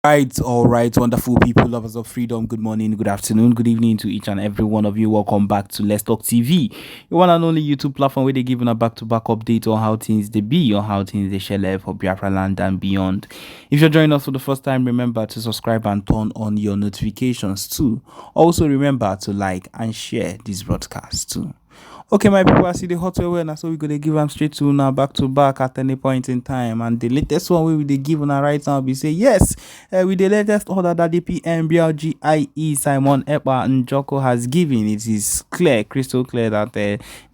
All right, wonderful people, lovers of freedom. Good morning, good afternoon, good evening to each and every one of you. Welcome back to Let's Talk TV, the one and only YouTube platform where they give a back-to-back update on how things they be, on how things they share for Biafraland and beyond. If you're joining us for the first time, remember to subscribe and turn on your notifications too. Also, remember to like and share this broadcast too. Okay, my people, I see the hot well, now so we're gonna give them straight to now back to back at any point in time. And the latest one we will give now right now, we say yes, with the latest order that the PMBLGIE Simon Epa and Joko has given, it is clear, crystal clear that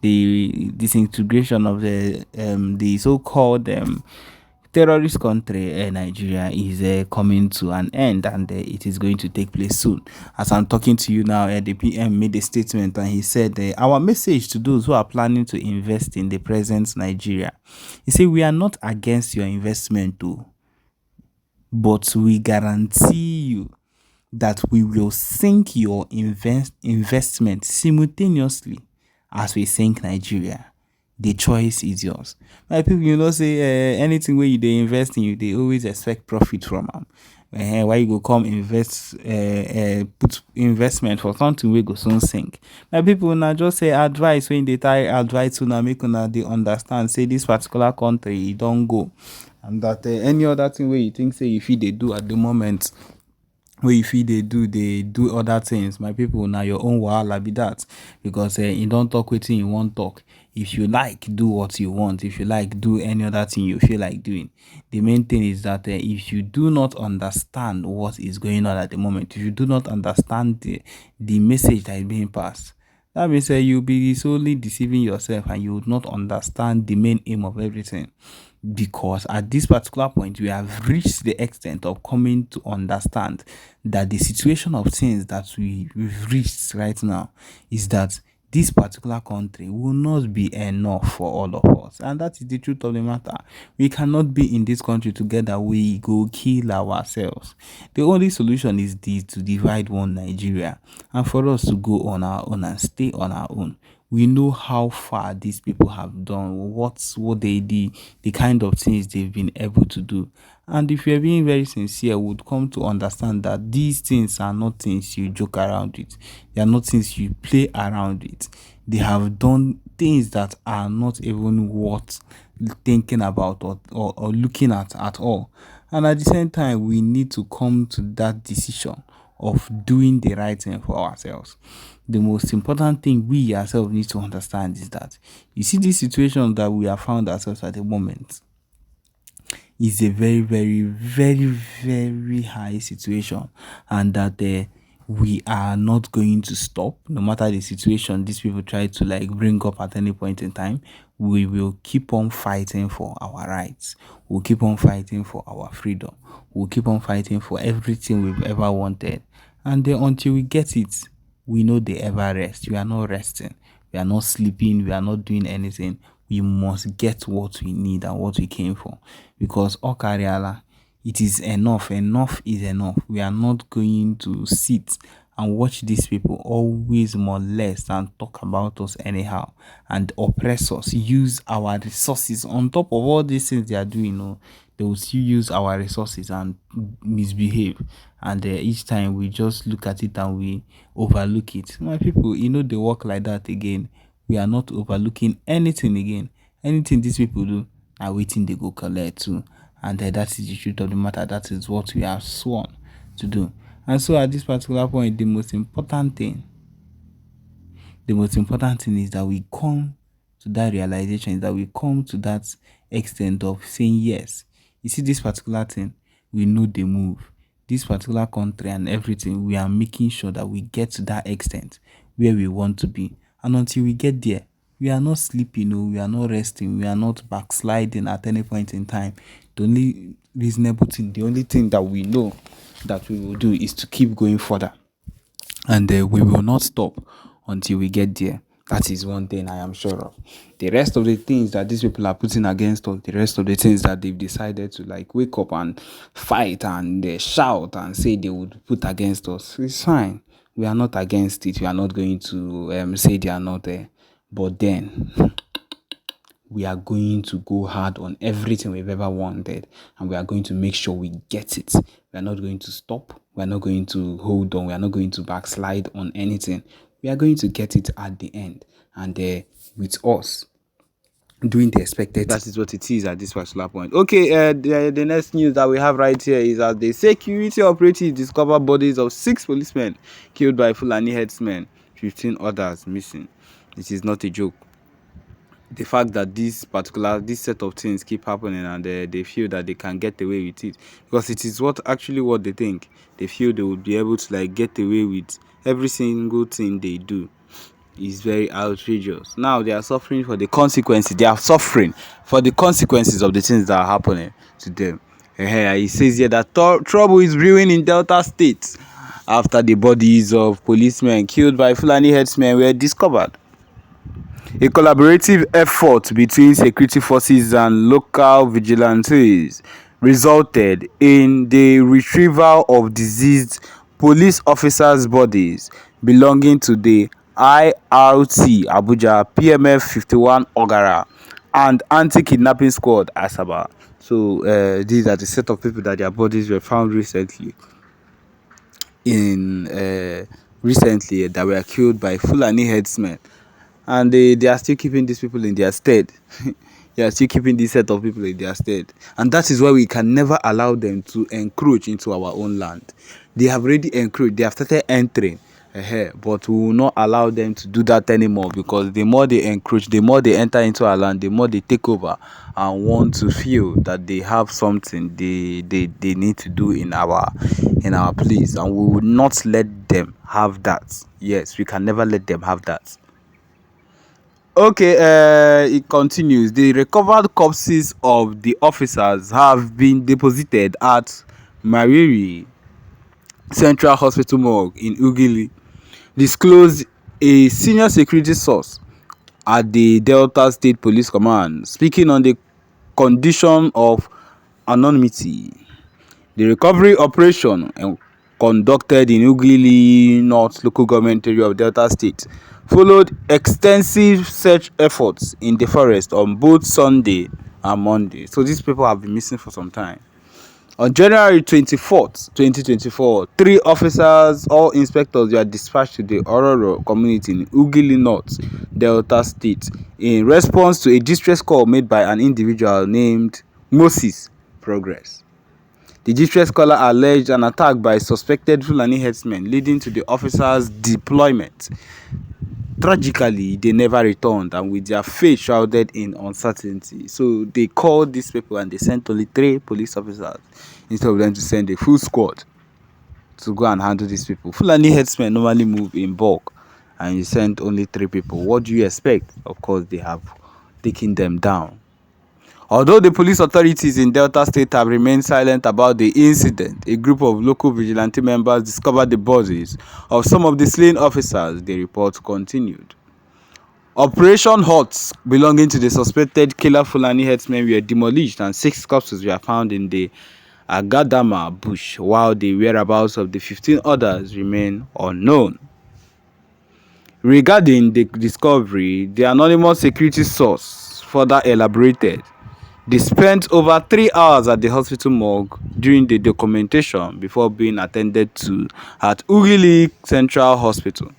the disintegration of the so-called terrorist country Nigeria is coming to an end, and it is going to take place soon. As I'm talking to you now, the PM made a statement and he said, our message to those who are planning to invest in the present Nigeria, he said, we are not against your investment too, but we guarantee you that we will sink your investment simultaneously as we sink Nigeria. The choice is yours. My people, say anything where they invest in, they always expect profit from them. Why you go come invest, put investment for something we go soon sink. My people now just say advice when they try advice to now make they understand. Say this particular country don't go, and that any other thing where you think say if they do at the moment. Where if they do other things, my people, now your own wahala be that, because you don't talk with you won't talk. If you like, do what you want. If you like, do any other thing you feel like doing. The main thing is that if you do not understand what is going on at the moment, if you do not understand the message that is being passed, that means you'll be solely deceiving yourself and you would not understand the main aim of everything. Because at this particular point, we have reached the extent of coming to understand that the situation of things that we've reached right now is that this particular country will not be enough for all of us. And that is the truth of the matter. We cannot be in this country together. We go kill ourselves. The only solution is to divide one Nigeria and for us to go on our own and stay on our own. We know how far these people have done, what they did, the kind of things they've been able to do. And if you're being very sincere, would come to understand that these things are not things you joke around with. They are not things you play around with. They have done things that are not even worth thinking about or looking at all. And at the same time, we need to come to that decision of doing the right thing for ourselves. The most important thing we ourselves need to understand is that you see this situation that we have found ourselves at the moment is a very, very, very, very high situation, and that we are not going to stop no matter the situation these people try to bring up at any point in time. We will keep on fighting for our rights. We'll keep on fighting for our freedom. We'll keep on fighting for everything we've ever wanted, and then until we get it, we know they ever rest. We are not resting. We are not sleeping. We are not doing anything. We must get what we need and what we came for. Because Okariala, it is enough. Enough is enough. We are not going to sit and watch these people always molest and talk about us anyhow and oppress us, use our resources on top of all these things they are doing. They will still use our resources and misbehave, and each time we just look at it and we overlook it. My people, they work like that again. We are not overlooking anything again. Anything these people do, are waiting they go collect too, and that is the truth of the matter. That is what we are sworn to do. And so at this particular point, the most important thing is that we come to that realization, is that we come to that extent of saying yes. You see, this particular thing, we know the move. This particular country and everything, we are making sure that we get to that extent where we want to be. And until we get there, we are not sleeping, we are not resting, we are not backsliding at any point in time. The only reasonable thing, the only thing that we know that we will do is to keep going further. And we will not stop until we get there. That is one thing I am sure of. The rest of the things that these people are putting against us, the rest of the things that they've decided to wake up and fight and shout and say they would put against us, it's fine. We are not against it. We are not going to say they are not there. But then, we are going to go hard on everything we've ever wanted, and we are going to make sure we get it. We are not going to stop. We are not going to hold on. We are not going to backslide on anything. We are going to get it at the end. And with us doing the expected, that is what it is at this particular point. Okay, the next news that we have right here is that the security operatives discover bodies of 6 policemen killed by Fulaňi headsmen, 15 others missing. It is not a joke. The fact that this set of things keep happening, and they feel that they can get away with it, because it is what they think. They feel they would be able to like get away with every single thing they do. Is very outrageous. Now they are suffering for the consequences. They are suffering for the consequences of the things that are happening to them. He says here that trouble is brewing in Delta State after the bodies of policemen killed by Fulaňi headsmen were discovered. A collaborative effort between security forces and local vigilantes resulted in the retrieval of deceased police officers' bodies belonging to the IRT Abuja, PMF 51 Ogara, and Anti-Kidnapping Squad Asaba. So these are the set of people that their bodies were found recently that were killed by Fulaňi headsmen. And they are still keeping these people in their stead. They are still keeping this set of people in their stead. And that is why we can never allow them to encroach into our own land. They have already encroached. They have started entering. But we will not allow them to do that anymore, because the more they encroach, the more they enter into our land, the more they take over and want to feel that they have something they need to do in our place. And we will not let them have that. Yes, we can never let them have that. Okay, it continues. The recovered corpses of the officers have been deposited at Mariri Central Hospital morgue in Ugili, disclosed a senior security source at the Delta State Police Command, speaking on the condition of anonymity. The recovery operation conducted in Ugili North local government area of Delta State followed extensive search efforts in the forest on both Sunday and Monday. So these people have been missing for some time. On January 24th, 2024, 3 officers, all inspectors, were dispatched to the Ororo community in Ugili North, Delta State, in response to a distress call made by an individual named Moses Progress. The distress caller alleged an attack by suspected Fulaňi headsmen, leading to the officers' deployment. Tragically, they never returned, and with their fate shrouded in uncertainty. So they called these people and they sent only 3 police officers instead of them to send a full squad to go and handle these people. Fulaňi headsmen normally move in bulk, and you sent only 3 people. What do you expect? Of course, they have taken them down. Although the police authorities in Delta State have remained silent about the incident, a group of local vigilante members discovered the bodies of some of the slain officers. The report continued. Operation Huts belonging to the suspected killer Fulaňi headsmen were demolished, and 6 corpses were found in the Agadama bush, while the whereabouts of the 15 others remain unknown. Regarding the discovery, the anonymous security source further elaborated. They spent over 3 hours at the hospital morgue during the documentation before being attended to at Ugili Central Hospital.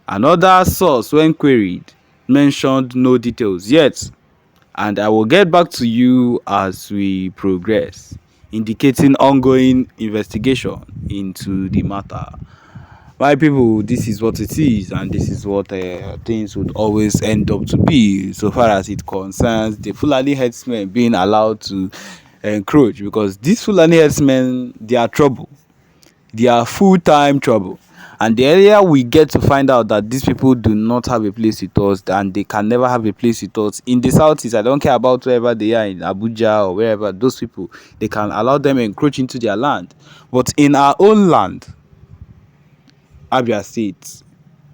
Another source, when queried, mentioned no details yet, and I will get back to you as we progress, indicating ongoing investigation into the matter. My people, this is what it is, and this is what things would always end up to be, so far as it concerns the Fulaňi headsmen being allowed to encroach, because these Fulaňi headsmen, they are trouble. They are full-time trouble. And the earlier we get to find out that these people do not have a place with us, and they can never have a place with us in the southeast, I don't care about wherever they are, in Abuja or wherever, those people, they can allow them encroach into their land. But in our own land, Abia State,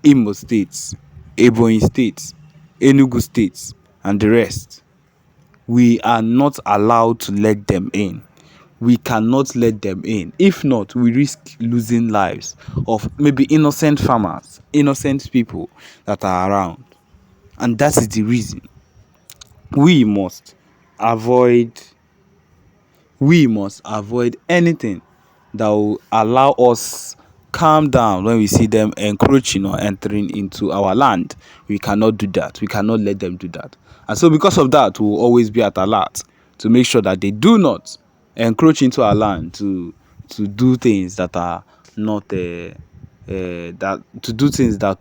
Imo State, Ebonyi State, Enugu State, and the rest, we are not allowed to let them in. We cannot let them in. If not, we risk losing lives of maybe innocent farmers, innocent people that are around. And that is the reason we must avoid anything that will allow us calm down when we see them encroaching or entering into our land. We cannot do that. We cannot let them do that. And so because of that, we'll always be at alert to make sure that they do not encroach into our land to do things that are not that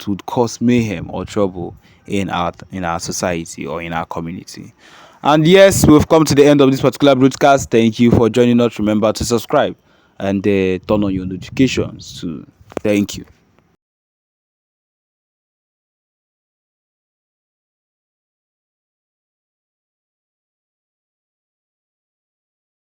would cause mayhem or trouble in our society or in our community. And yes, we've come to the end of this particular broadcast. Thank you for joining us. Remember to subscribe and turn on your notifications too. Thank you.